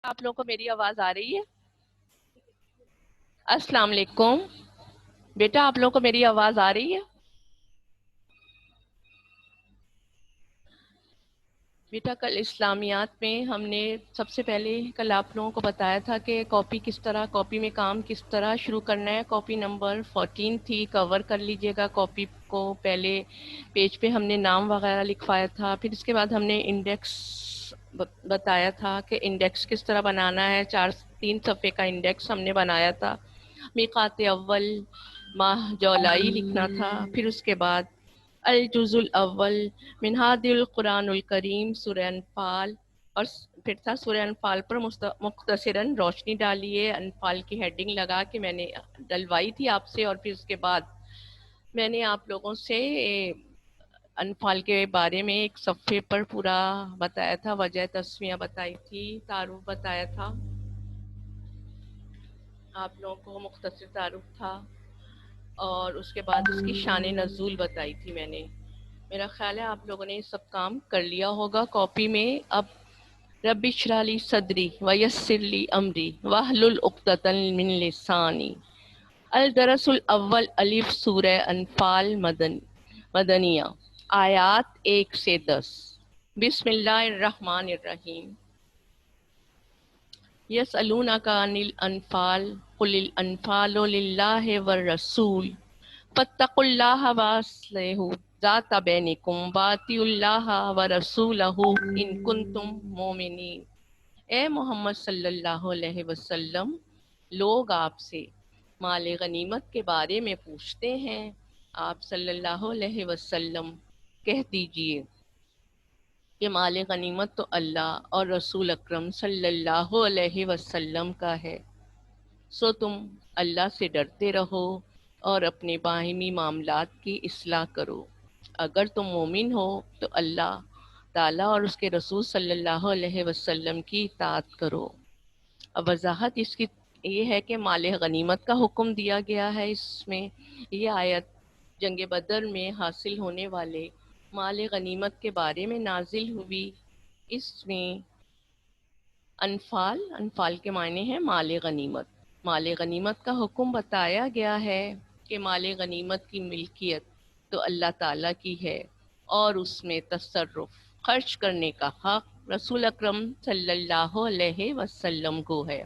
آپ لوگوں کو میری آواز آ رہی ہے؟ السلام علیکم بیٹا، آپ لوگوں کو میری آواز آ رہی ہے؟ بیٹا، کل اسلامیات میں ہم نے سب سے پہلے کل آپ لوگوں کو بتایا تھا کہ کاپی میں کام کس طرح شروع کرنا ہے۔ کاپی نمبر 14 تھی، کور کر لیجئے گا کاپی کو۔ پہلے پیج پہ ہم نے نام وغیرہ لکھوایا تھا، پھر اس کے بعد ہم نے انڈیکس بتایا تھا کہ انڈیکس کس طرح بنانا ہے۔ 3 صفحے کا انڈیکس ہم نے بنایا تھا۔ میقات اول ماہ جولائی لکھنا تھا، پھر اس کے بعد الجزء الاول من ہادی القرآن الکریم سورہ انفال، اور پھر تھا سورہ انفال پر مختصراً روشنی ڈالیے۔ انفال کی ہیڈنگ لگا کے میں نے ڈلوائی تھی آپ سے، اور پھر اس کے بعد میں نے آپ لوگوں سے انفال کے بارے میں ایک صفحے پر پورا بتایا تھا، وجہ تسمیہ بتائی تھی، تعارف بتایا تھا، آپ لوگوں کو مختصر تعارف تھا، اور اس کے بعد اس کی شان نزول بتائی تھی میں نے۔ میرا خیال ہے آپ لوگوں نے یہ سب کام کر لیا ہوگا کاپی میں۔ اب رب اشرح لی صدری ویسر لی امری واحلل عقدۃ من لسانی۔ الدرس الاول الف سورہ انفال مدنیہ، آیات 1 سے 10۔ بسم اللہ الرحمن الرحیم۔ یسألونک عن الانفال قل الانفال للہ والرسول فاتقوا اللہ واصلحوا ذات بینکم واطیعوا اللہ ورسولہ ان کنتم مؤمنین۔ اے محمد صلی اللہ علیہ وسلم، لوگ آپ سے مال غنیمت کے بارے میں پوچھتے ہیں، آپ صلی اللہ علیہ وسلم کہہ دیجئے کہ مال غنیمت تو اللہ اور رسول اکرم صلی اللہ علیہ وسلم کا ہے، سو تم اللہ سے ڈرتے رہو اور اپنے باہمی معاملات کی اصلاح کرو۔ اگر تم مومن ہو تو اللہ تعالیٰ اور اس کے رسول صلی اللہ علیہ وسلم کی اطاعت کرو۔ اب وضاحت اس کی یہ ہے کہ مال غنیمت کا حکم دیا گیا ہے۔ اس میں یہ آیت جنگ بدر میں حاصل ہونے والے مال غنیمت کے بارے میں نازل ہوئی۔ اس میں انفال کے معنی ہے مال غنیمت۔ مال غنیمت کا حکم بتایا گیا ہے کہ مال غنیمت کی ملکیت تو اللہ تعالیٰ کی ہے، اور اس میں تصرف خرچ کرنے کا حق رسول اکرم صلی اللہ علیہ وسلم کو ہے۔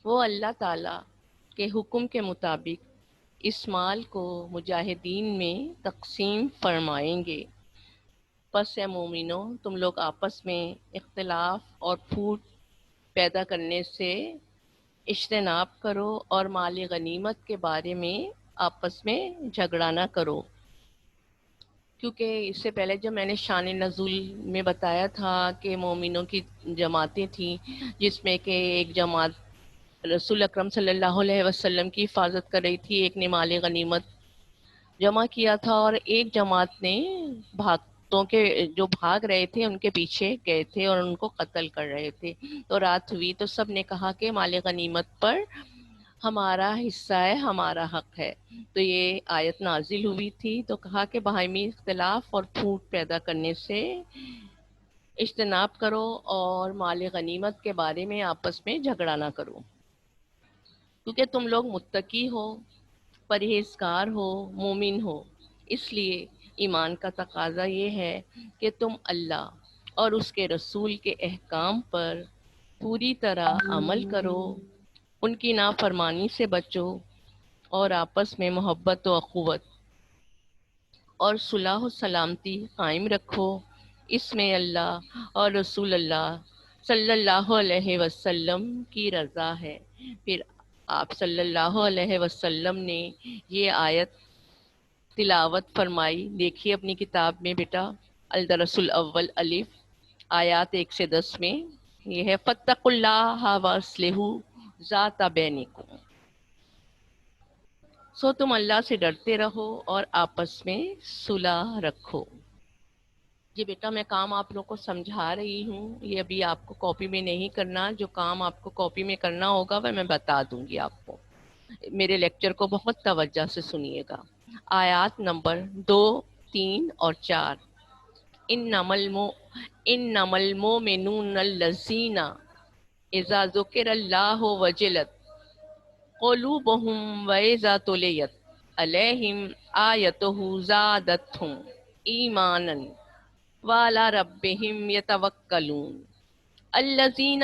وہ اللہ تعالیٰ کے حکم کے مطابق اس مال کو مجاہدین میں تقسیم فرمائیں گے۔ پس اے مومنو، تم لوگ آپس میں اختلاف اور پھوٹ پیدا کرنے سے اجتناب کرو، اور مال غنیمت کے بارے میں آپس میں جھگڑا نہ کرو، کیونکہ اس سے پہلے جب میں نے شان نزول میں بتایا تھا کہ مومنوں کی جماعتیں تھیں، جس میں کہ ایک جماعت رسول اکرم صلی اللہ علیہ وسلم کی حفاظت کر رہی تھی، ایک نے مال غنیمت جمع کیا تھا، اور ایک جماعت نے بھاگتوں کے جو بھاگ رہے تھے ان کے پیچھے گئے تھے اور ان کو قتل کر رہے تھے۔ تو رات ہوئی تو سب نے کہا کہ مال غنیمت پر ہمارا حصہ ہے، ہمارا حق ہے۔ تو یہ آیت نازل ہوئی تھی، تو کہا کہ باہمی اختلاف اور پھوٹ پیدا کرنے سے اجتناب کرو، اور مال غنیمت کے بارے میں آپس میں جھگڑا نہ کرو، کیونکہ تم لوگ متقی ہو، پرہیزگار ہو، مومن ہو۔ اس لیے ایمان کا تقاضا یہ ہے کہ تم اللہ اور اس کے رسول کے احکام پر پوری طرح عمل کرو، ان کی نافرمانی سے بچو، اور آپس میں محبت و اخوت اور صلح و سلامتی قائم رکھو۔ اس میں اللہ اور رسول اللہ صلی اللہ علیہ وسلم کی رضا ہے۔ پھر آپ صلی اللہ علیہ وسلم نے یہ آیت تلاوت فرمائی، دیکھیے اپنی کتاب میں بیٹا، الدرس الاول الف، آیات 1 سے 10 میں یہ ہے فاتقوا اللہ واصلحوا ذات بینکم۔ سو تم اللہ سے ڈرتے رہو اور آپس میں صلح رکھو۔ جی بیٹا، میں کام آپ لوگ کو سمجھا رہی ہوں، یہ ابھی آپ کو کاپی میں نہیں کرنا، جو کام آپ کو کاپی میں کرنا ہوگا وہ میں بتا دوں گی آپ کو۔ میرے لیکچر کو بہت توجہ سے سنیے گا۔ آیات نمبر 2، 3 اور 4۔ انما المؤمنون الذین اذا ذکر اللہ وجلت قلوبهم واذا تلیت علیہم آیتہ زادتہم ایمانا وعلی ربہم یتوکلون الذین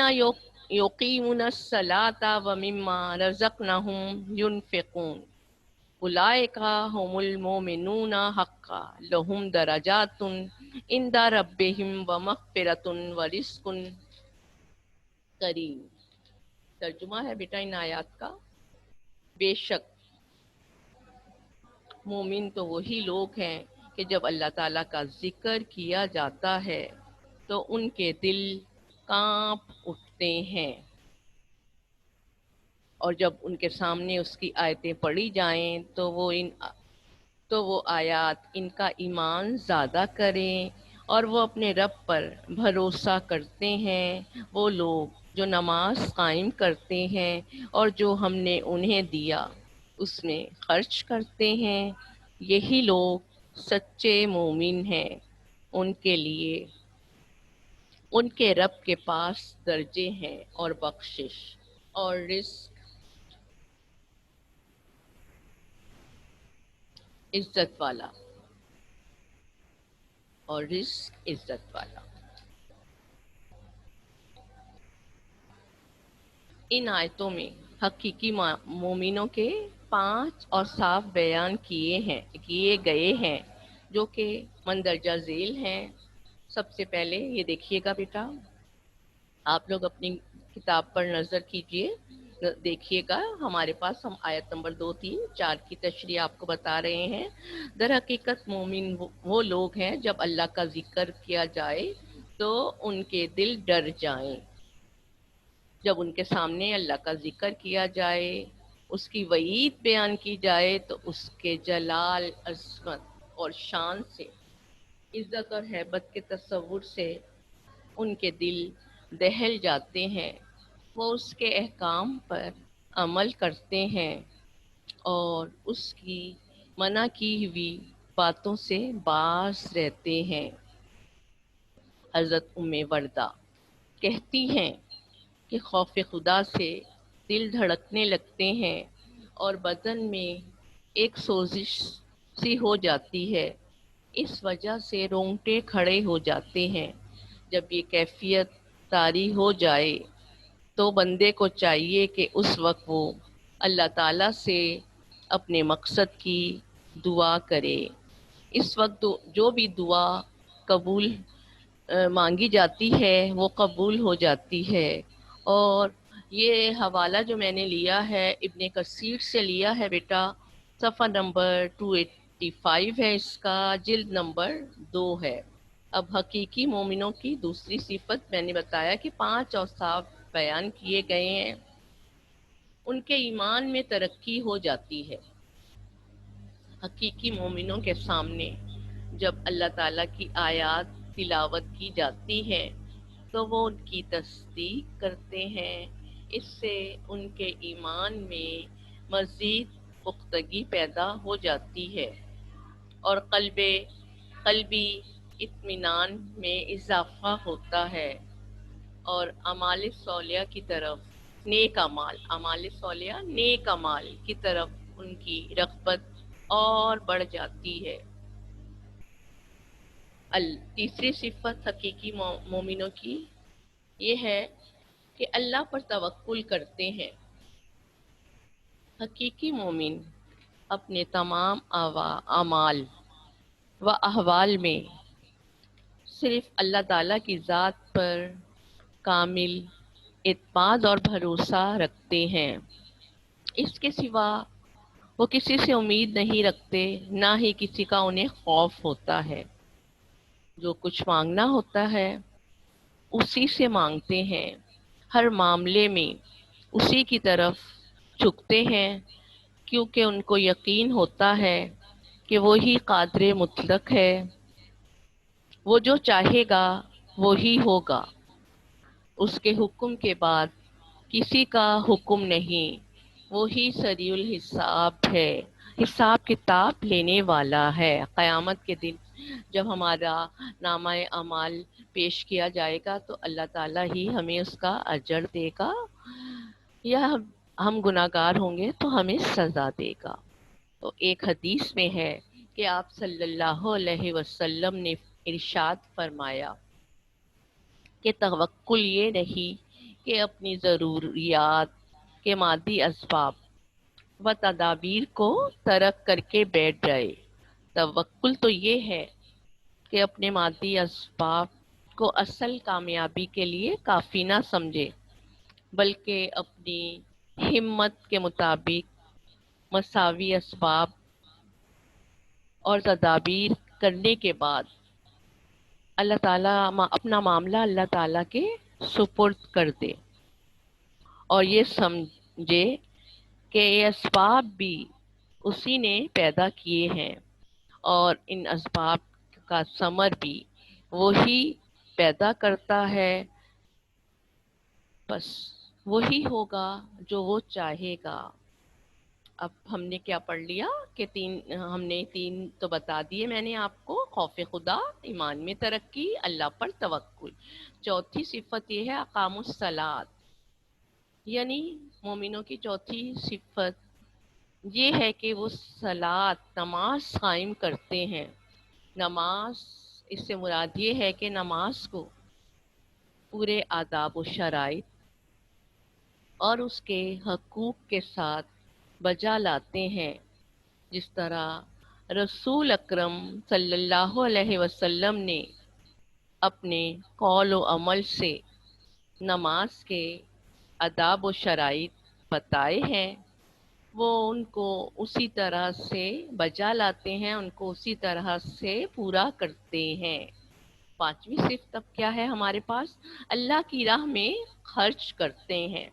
یقیمون الصلاة ومما رزقناہم ینفقون اولئک هم المؤمنون حقا لہم درجات عند ربہم ومغفرۃ ورزق کریم۔ ترجمہ ہے بیٹا ان آیات کا، بے شک مومن تو وہی لوگ ہیں کہ جب اللہ تعالیٰ کا ذکر کیا جاتا ہے تو ان کے دل کانپ اٹھتے ہیں، اور جب ان کے سامنے اس کی آیتیں پڑھی جائیں تو وہ آیات ان کا ایمان زیادہ کریں، اور وہ اپنے رب پر بھروسہ کرتے ہیں۔ وہ لوگ جو نماز قائم کرتے ہیں اور جو ہم نے انہیں دیا اس میں خرچ کرتے ہیں، یہی لوگ سچے مومن ہیں۔ ان کے لیے ان کے رب کے پاس درجے ہیں اور بخشش اور رزق عزت والا، اور رزق عزت والا۔ ان آیتوں میں حقیقی مومنوں کے 5 اوصاف بیان کیے گئے ہیں جو کہ مندرجہ ذیل ہیں۔ سب سے پہلے یہ دیکھیے گا بیٹا، آپ لوگ اپنی کتاب پر نظر کیجئے، دیکھیے گا ہمارے پاس ہم آیت نمبر 2، 3، 4 کی تشریح آپ کو بتا رہے ہیں۔ در حقیقت مومن وہ لوگ ہیں جب اللہ کا ذکر کیا جائے تو ان کے دل ڈر جائیں، جب ان کے سامنے اللہ کا ذکر کیا جائے، اس کی وعید بیان کی جائے تو اس کے جلال، عظمت اور شان سے، عزت اور ہیبت کے تصور سے ان کے دل دہل جاتے ہیں، وہ اس کے احکام پر عمل کرتے ہیں اور اس کی منع کی ہوئی باتوں سے باز رہتے ہیں۔ حضرت ام وردہ کہتی ہیں کہ خوف خدا سے دل دھڑکنے لگتے ہیں اور بدن میں ایک سوزش سی ہو جاتی ہے، اس وجہ سے رونگٹے کھڑے ہو جاتے ہیں۔ جب یہ کیفیت طاری ہو جائے تو بندے کو چاہیے کہ اس وقت وہ اللہ تعالیٰ سے اپنے مقصد کی دعا کرے۔ اس وقت جو بھی دعا قبول مانگی جاتی ہے وہ قبول ہو جاتی ہے۔ اور یہ حوالہ جو میں نے لیا ہے ابن کثیر سے لیا ہے بیٹا، صفحہ نمبر 285 ہے اس کا، جلد نمبر 2 ہے۔ اب حقیقی مومنوں کی دوسری صفت میں نے بتایا کہ 5 اوصاف بیان کیے گئے ہیں، ان کے ایمان میں ترقی ہو جاتی ہے۔ حقیقی مومنوں کے سامنے جب اللہ تعالیٰ کی آیات تلاوت کی جاتی ہے تو وہ ان کی تصدیق کرتے ہیں، اس سے ان کے ایمان میں مزید پختگی پیدا ہو جاتی ہے اور قلبی اطمینان میں اضافہ ہوتا ہے، اور اعمال صالحہ کی طرف اعمال صالحہ نیک اعمال کی طرف ان کی رغبت اور بڑھ جاتی ہے۔ تیسری صفت حقیقی مومنوں کی یہ ہے کہ اللہ پر توکل کرتے ہیں۔ حقیقی مومن اپنے تمام اعمال و احوال میں صرف اللہ تعالیٰ کی ذات پر کامل اعتماد اور بھروسہ رکھتے ہیں، اس کے سوا وہ کسی سے امید نہیں رکھتے، نہ ہی کسی کا انہیں خوف ہوتا ہے۔ جو کچھ مانگنا ہوتا ہے اسی سے مانگتے ہیں، ہر معاملے میں اسی کی طرف جھکتے ہیں، کیونکہ ان کو یقین ہوتا ہے کہ وہی قادر مطلق ہے، وہ جو چاہے گا وہی ہوگا، اس کے حکم کے بعد کسی کا حکم نہیں، وہی سریع الحساب ہے، حساب کتاب لینے والا ہے۔ قیامت کے دن جب ہمارا نامہ اعمال پیش کیا جائے گا تو اللہ تعالیٰ ہی ہمیں اس کا اجر دے گا، یا ہم گناہ گار ہوں گے تو ہمیں سزا دے گا۔ تو ایک حدیث میں ہے کہ آپ صلی اللہ علیہ وسلم نے ارشاد فرمایا کہ توکل یہ نہیں کہ اپنی ضروریات کے مادی اسباب و تدابیر کو ترک کر کے بیٹھ جائے۔ توکل تو یہ ہے کہ اپنے مادی اسباب کو اصل کامیابی کے لیے کافی نہ سمجھے، بلکہ اپنی ہمت کے مطابق مساوی اسباب اور تدابیر کرنے کے بعد اللہ تعالیٰ اپنا معاملہ اللہ تعالیٰ کے سپرد کر دے، اور یہ سمجھے کہ یہ اسباب بھی اسی نے پیدا کیے ہیں، اور ان اسباب کا ثمر بھی وہی پیدا کرتا ہے، بس وہی ہوگا جو وہ چاہے گا۔ اب ہم نے کیا پڑھ لیا کہ ہم نے تین تو بتا دیے میں نے آپ کو: خوف خدا، ایمان میں ترقی، اللہ پر توکل۔ چوتھی صفت یہ ہے اقام الصلاۃ، یعنی مومنوں کی چوتھی صفت یہ ہے کہ وہ صلاۃ نماز قائم کرتے ہیں۔ نماز، اس سے مراد یہ ہے کہ نماز کو پورے آداب و شرائط اور اس کے حقوق کے ساتھ بجا لاتے ہیں، جس طرح رسول اکرم صلی اللہ علیہ وسلم نے اپنے قول و عمل سے نماز کے آداب و شرائط بتائے ہیں، وہ ان کو اسی طرح سے بجا لاتے ہیں، ان کو اسی طرح سے پورا کرتے ہیں۔ پانچویں صفت اب کیا ہے ہمارے پاس؟ اللہ کی راہ میں خرچ کرتے ہیں۔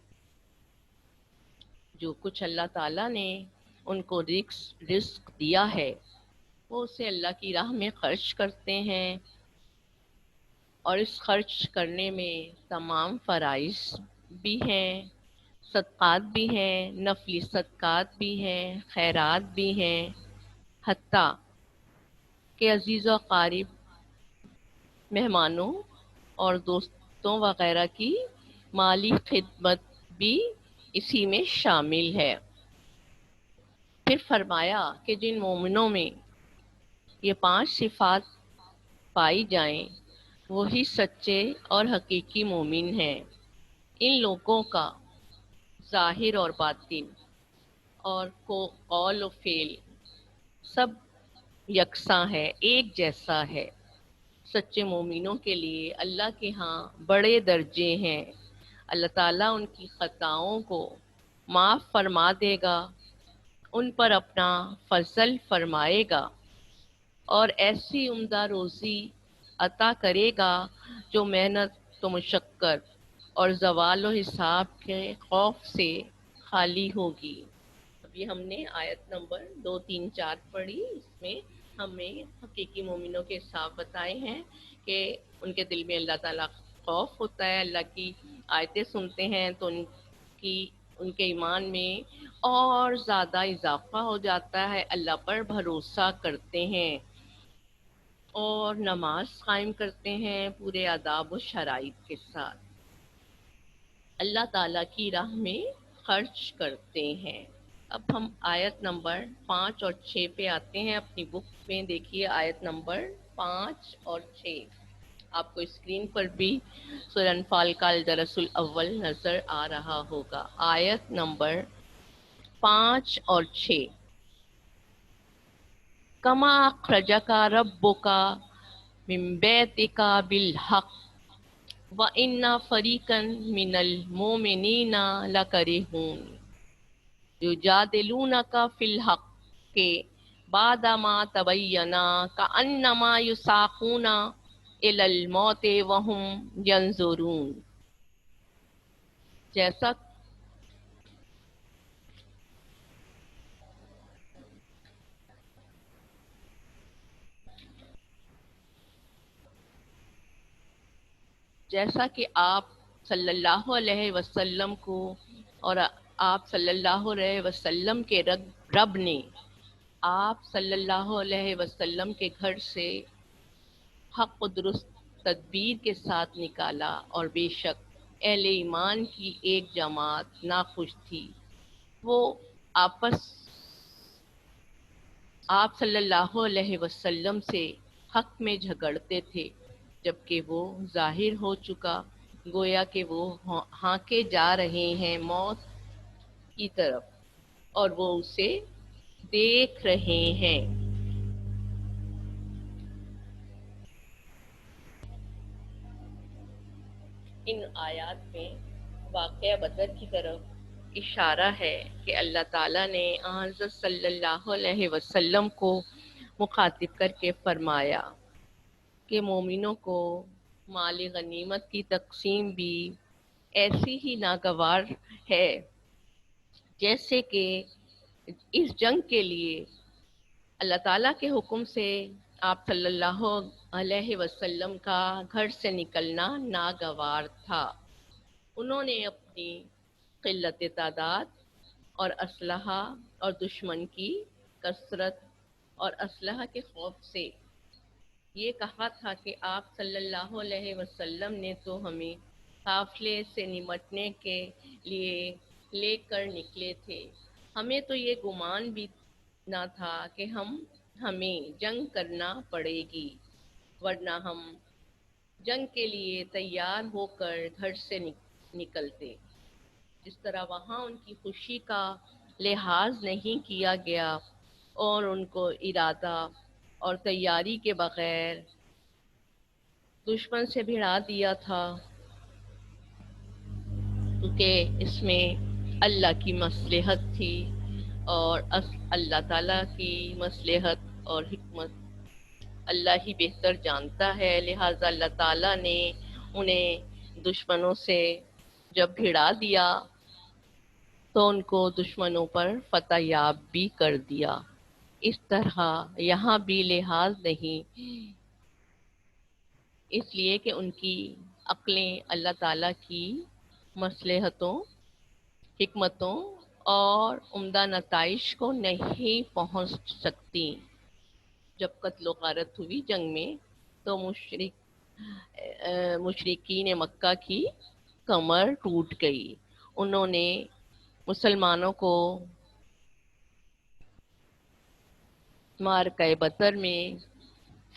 جو کچھ اللہ تعالیٰ نے ان کو رزق دیا ہے وہ اسے اللہ کی راہ میں خرچ کرتے ہیں، اور اس خرچ کرنے میں تمام فرائض بھی ہیں، صدقات بھی ہیں، نفلی صدقات بھی ہیں، خیرات بھی ہیں، حتیٰ کہ عزیز و اقارب، مہمانوں اور دوستوں وغیرہ کی مالی خدمت بھی اسی میں شامل ہے۔ پھر فرمایا کہ جن مومنوں میں یہ پانچ صفات پائی جائیں وہی سچے اور حقیقی مومن ہیں۔ ان لوگوں کا ظاہر اور باطن اور قول و فعل سب یکساں ہے، ایک جیسا ہے۔ سچے مومنوں کے لیے اللہ کے ہاں بڑے درجے ہیں، اللہ تعالیٰ ان کی خطاؤں کو معاف فرما دے گا، ان پر اپنا فضل فرمائے گا، اور ایسی عمدہ روزی عطا کرے گا جو محنت و مشقت اور زوال و حساب کے خوف سے خالی ہوگی۔ ابھی ہم نے آیت نمبر 2، 3، 4 پڑھی، اس میں ہمیں حقیقی مومنوں کے صاف بتائے ہیں کہ ان کے دل میں اللہ تعالیٰ خوف ہوتا ہے، اللہ کی آیتیں سنتے ہیں تو ان کے ایمان میں اور زیادہ اضافہ ہو جاتا ہے، اللہ پر بھروسہ کرتے ہیں اور نماز قائم کرتے ہیں پورے آداب و شرائط کے ساتھ، اللہ تعالیٰ کی راہ میں خرچ کرتے ہیں۔ اب ہم آیت نمبر 5 اور 6 پہ آتے ہیں۔ اپنی بک میں دیکھیے آیت نمبر 5 اور 6، آپ کو اسکرین پر بھی سورہ انفال کا الدرس الاول نظر آ رہا ہوگا۔ آیت نمبر 5 اور 6: کما اخرجک ربک من بیتک بالحق وَإِنَّ فَرِيقًا مِنَ الْمُؤْمِنِينَ لَكَارِهُونَ يُجَادِلُونَكَ فِي الْحَقِّ بَعْدَمَا تَبَيَّنَ كَأَنَّمَا يُسَاقُونَ إِلَى الْمَوْتِ وَهُمْ يَنظُرُونَ۔ جیسا کہ آپ صلی اللہ علیہ وسلم کو اور آپ صلی اللہ علیہ وسلم کے رب نے آپ صلی اللہ علیہ وسلم کے گھر سے حق و درست تدبیر کے ساتھ نکالا، اور بے شک اہل ایمان کی ایک جماعت ناخوش تھی، وہ آپس آپ صلی اللہ علیہ وسلم سے حق میں جھگڑتے تھے، جبکہ وہ ظاہر ہو چکا، گویا کہ وہ ہانکے جا رہے ہیں موت کی طرف، اور وہ اسے دیکھ رہے ہیں۔ ان آیات میں واقعہ بدر کی طرف اشارہ ہے کہ اللہ تعالیٰ نے حضرت صلی اللہ علیہ وسلم کو مخاطب کر کے فرمایا کہ مومنوں کو مال غنیمت کی تقسیم بھی ایسی ہی ناگوار ہے جیسے کہ اس جنگ کے لیے اللہ تعالیٰ کے حکم سے آپ صلی اللہ علیہ وسلم کا گھر سے نکلنا ناگوار تھا۔ انہوں نے اپنی قلت تعداد اور اسلحہ اور دشمن کی کثرت اور اسلحہ کے خوف سے یہ کہا تھا کہ آپ صلی اللہ علیہ وسلم نے تو ہمیں قافلے سے نمٹنے کے لیے لے کر نکلے تھے، ہمیں تو یہ گمان بھی نہ تھا کہ ہمیں جنگ کرنا پڑے گی، ورنہ ہم جنگ کے لیے تیار ہو کر گھر سے نکلتے۔ جس طرح وہاں ان کی خوشی کا لحاظ نہیں کیا گیا اور ان کو ارادہ اور تیاری کے بغیر دشمن سے بھڑا دیا تھا، کیونکہ اس میں اللہ کی مصلحت تھی، اور اللہ تعالیٰ کی مصلحت اور حکمت اللہ ہی بہتر جانتا ہے، لہٰذا اللہ تعالیٰ نے انہیں دشمنوں سے جب بھڑا دیا تو ان کو دشمنوں پر فتح یاب بھی کر دیا۔ اس طرح یہاں بھی لحاظ نہیں، اس لیے کہ ان کی عقلیں اللہ تعالیٰ کی مصلحتوں، حکمتوں اور عمدہ نتائج کو نہیں پہنچ سکتی۔ جب قتل و غارت ہوئی جنگ میں تو مشرکین مکہ کی کمر ٹوٹ گئی، انہوں نے مسلمانوں کو معرکہ بدر میں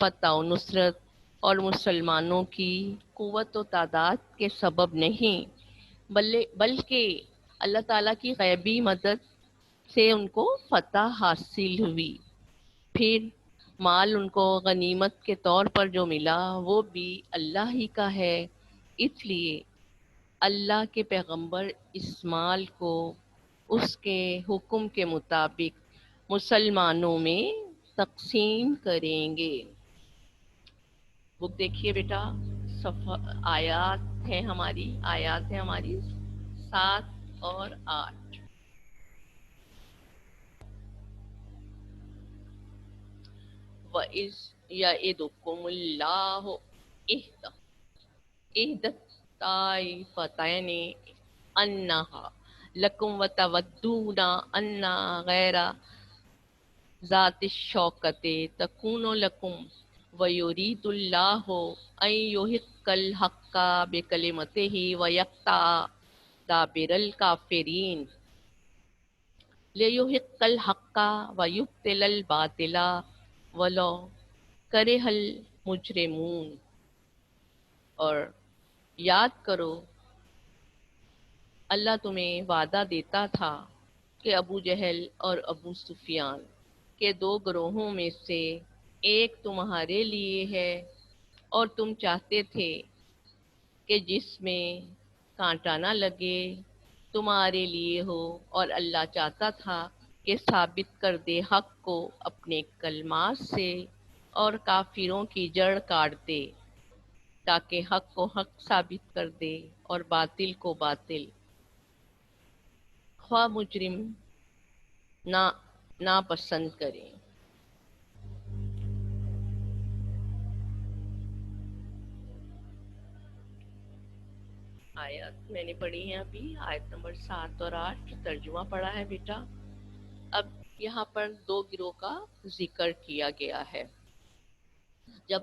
فتح و نصرت اور مسلمانوں کی قوت و تعداد کے سبب نہیں بلکہ اللہ تعالیٰ کی غیبی مدد سے ان کو فتح حاصل ہوئی۔ پھر مال ان کو غنیمت کے طور پر جو ملا وہ بھی اللہ ہی کا ہے، اس لیے اللہ کے پیغمبر اس مال کو اس کے حکم کے مطابق مسلمانوں میں تقسیم کریں گے۔ بک دیکھیے بیٹا، آیات ہیں ہماری 7 اور 8۔ وَإِذْ يَعِدُكُمُ اللَّهُ إِحْدَى الطَّائِفَتَيْنِ أَنَّهَا لَكُمْ وَتَوَدُّونَ أَنَّ غَيْرَ ذَاتِ الشَّوْكَةِ تَكُونُ لَكُمْ وَيُرِيدُ اللَّهُ أَن يُحِقَّ الْحَقَّ بِكَلِمَتِهِ وَيَقْطَعَ دَابِرَ الْكَافِرِينَ لِيُحِقَّ الْحَقَّ وَيُبْطِلَ الْبَاطِلَ وَلَوْ كَرِهَ الْمُجْرِمُونَ۔ اور یاد کرو اللہ تمہیں وعدہ دیتا تھا کہ ابو جہل اور ابو سفیان کے 2 گروہوں میں سے ایک تمہارے لیے ہے، اور تم چاہتے تھے کہ جس میں کانٹا نہ لگے تمہارے لیے ہو، اور اللہ چاہتا تھا کہ ثابت کر دے حق کو اپنے کلمات سے اور کافروں کی جڑ کاٹ دے، تاکہ حق کو حق ثابت کر دے اور باطل کو باطل، خواہ مجرم نہ پسند کریں۔ آیات میں نے پڑھی ہیں ابھی، آیت نمبر 7 اور 8 ترجمہ پڑھا ہے بیٹا۔ اب یہاں پر 2 گروہ کا ذکر کیا گیا ہے۔ جب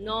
9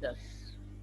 10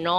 9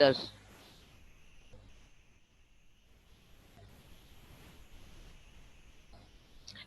10।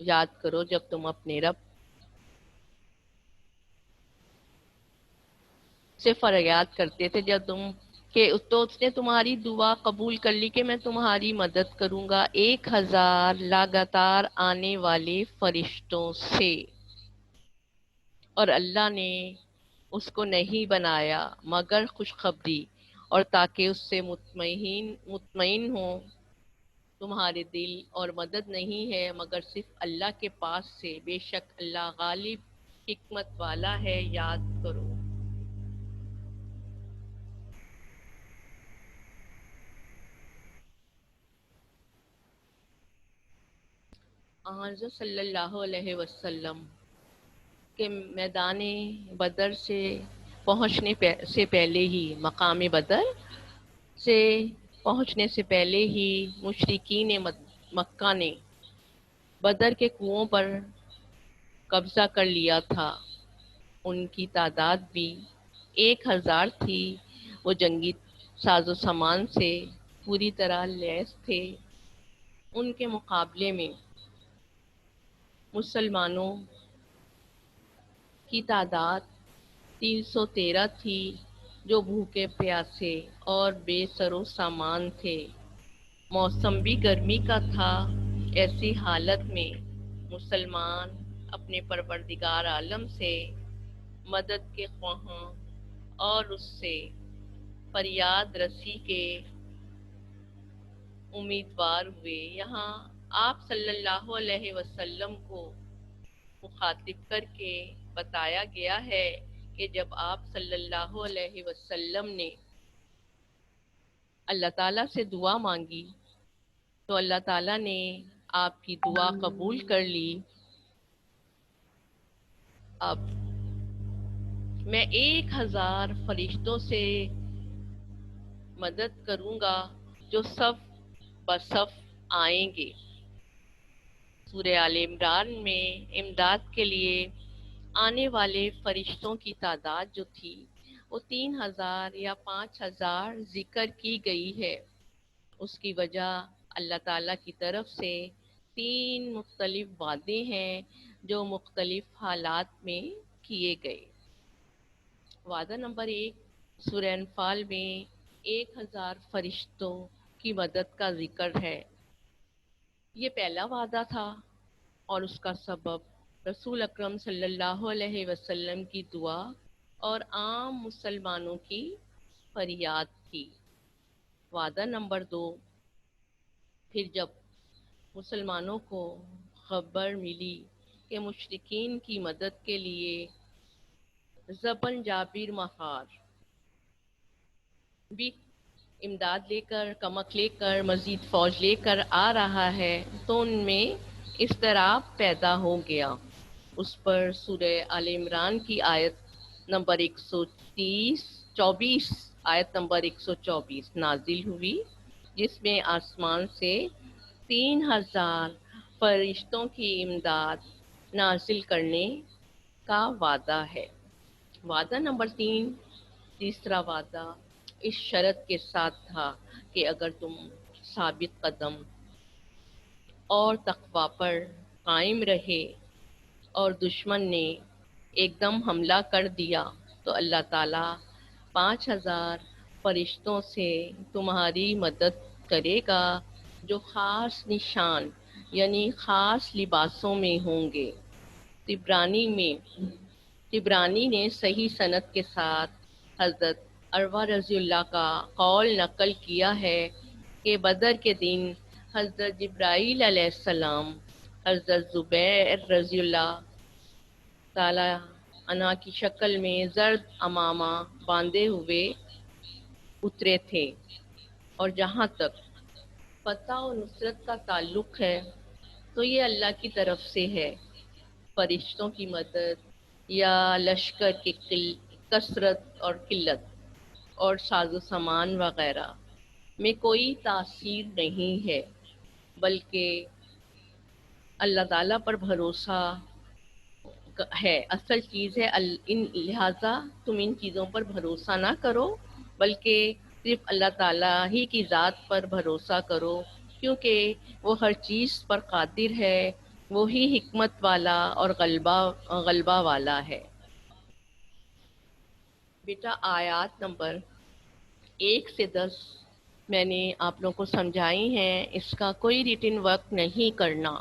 یاد کرو جب تم اپنے رب سے فریاد کرتے تھے، جب تم کہ تو اس نے تمہاری دعا قبول کر لی کہ میں تمہاری مدد کروں گا 1,000 لگاتار آنے والے فرشتوں سے۔ اور اللہ نے اس کو نہیں بنایا مگر خوشخبری، اور تاکہ اس سے مطمئن ہو تمہارے دل، اور مدد نہیں ہے مگر صرف اللہ کے پاس سے، بے شک اللہ غالب حکمت والا ہے، یاد کرو۔ حضرت صلی اللہ علیہ وسلم کے میدان بدر سے پہنچنے سے پہلے ہی، مقام بدر سے پہنچنے سے پہلے ہی مشرکین مکہ نے بدر کے کنووں پر قبضہ کر لیا تھا۔ ان کی تعداد بھی 1,000 تھی۔ وہ جنگی ساز و سامان سے پوری طرح لیس تھے۔ ان کے مقابلے میں مسلمانوں کی تعداد 313 تھی، جو بھوکے پیاسے اور بے سر و سامان تھے۔ موسم بھی گرمی کا تھا۔ ایسی حالت میں مسلمان اپنے پروردگار عالم سے مدد کے خواہاں اور اس سے فریاد رسی کے امیدوار ہوئے۔ یہاں آپ صلی اللہ علیہ وسلم کو مخاطب کر کے بتایا گیا ہے کہ جب آپ صلی اللہ علیہ وسلم نے اللہ تعالیٰ سے دعا مانگی تو اللہ تعالیٰ نے آپ کی دعا قبول کر لی۔ اب میں 1,000 فرشتوں سے مدد کروں گا جو صف بصف آئیں گے۔ سورہ آل عمران میں امداد کے لیے آنے والے فرشتوں کی تعداد جو تھی وہ 3,000 یا 5,000 ذکر کی گئی ہے۔ اس کی وجہ اللہ تعالیٰ کی طرف سے 3 مختلف وعدے ہیں جو مختلف حالات میں کیے گئے۔ وعدہ نمبر 1 سورہ انفال میں 1,000 فرشتوں کی مدد کا ذکر ہے۔ یہ پہلا وعدہ تھا اور اس کا سبب رسول اکرم صلی اللہ علیہ وسلم کی دعا اور عام مسلمانوں کی فریاد تھی۔ وعدہ نمبر 2 پھر جب مسلمانوں کو خبر ملی کہ مشرکین کی مدد کے لیے زبن جابر مخار بھی امداد لے کر، کمک لے کر، مزید فوج لے کر آ رہا ہے تو ان میں اضطراب پیدا ہو گیا۔ اس پر سورہ آل عمران کی آیت نمبر 124 آیت نمبر 124 نازل ہوئی، جس میں آسمان سے 3,000 فرشتوں کی امداد نازل کرنے کا وعدہ ہے۔ وعدہ نمبر 3 تیسرا وعدہ اس شرط کے ساتھ تھا کہ اگر تم ثابت قدم اور تقوی پر قائم رہے اور دشمن نے ایک دم حملہ کر دیا تو اللہ تعالیٰ 5,000 فرشتوں سے تمہاری مدد کرے گا جو خاص نشان یعنی خاص لباسوں میں ہوں گے۔ طبرانی نے صحیح سند کے ساتھ حضرت عروہ رضی اللہ کا قول نقل کیا ہے کہ بدر کے دن حضرت جبرائیل علیہ السلام حضرت زبیر رضی اللہ تعالی عنہ کی شکل میں زرد عمامہ باندھے ہوئے اترے تھے، اور جہاں تک فتح و نصرت کا تعلق ہے تو یہ اللہ کی طرف سے ہے۔ فرشتوں کی مدد یا لشکر کی کثرت اور قلت اور ساز و سامان وغیرہ میں کوئی تاثیر نہیں ہے، بلکہ اللہ تعالیٰ پر بھروسہ ہے، اصل چیز ہے۔ لہٰذا تم ان چیزوں پر بھروسہ نہ کرو بلکہ صرف اللہ تعالیٰ ہی کی ذات پر بھروسہ کرو، کیونکہ وہ ہر چیز پر قادر ہے وہی حکمت والا اور غلبہ والا ہے۔ بیٹا آیات نمبر 1 سے 10 میں نے آپ لوگوں کو سمجھائی ہیں، اس کا کوئی ریٹن ورک نہیں کرنا۔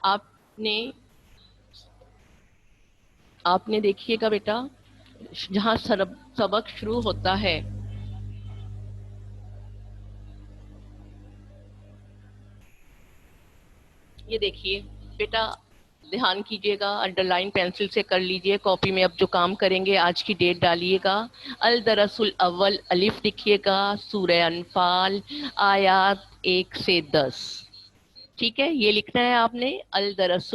آپ نے آپ نے دیکھیے گا بیٹا، جہاں سبق شروع ہوتا ہے، یہ دیکھیے بیٹا، دھیان کیجئے گا، انڈر لائن پینسل سے کر لیجئے، کاپی میں اب جو کام کریں گے آج کی ڈیٹ ڈالیے گا، الدرس الاول الف لکھیے گا، سورہ انفال آیات 1 سے 10، ٹھیک ہے؟ یہ لکھنا ہے آپ نے، الدرس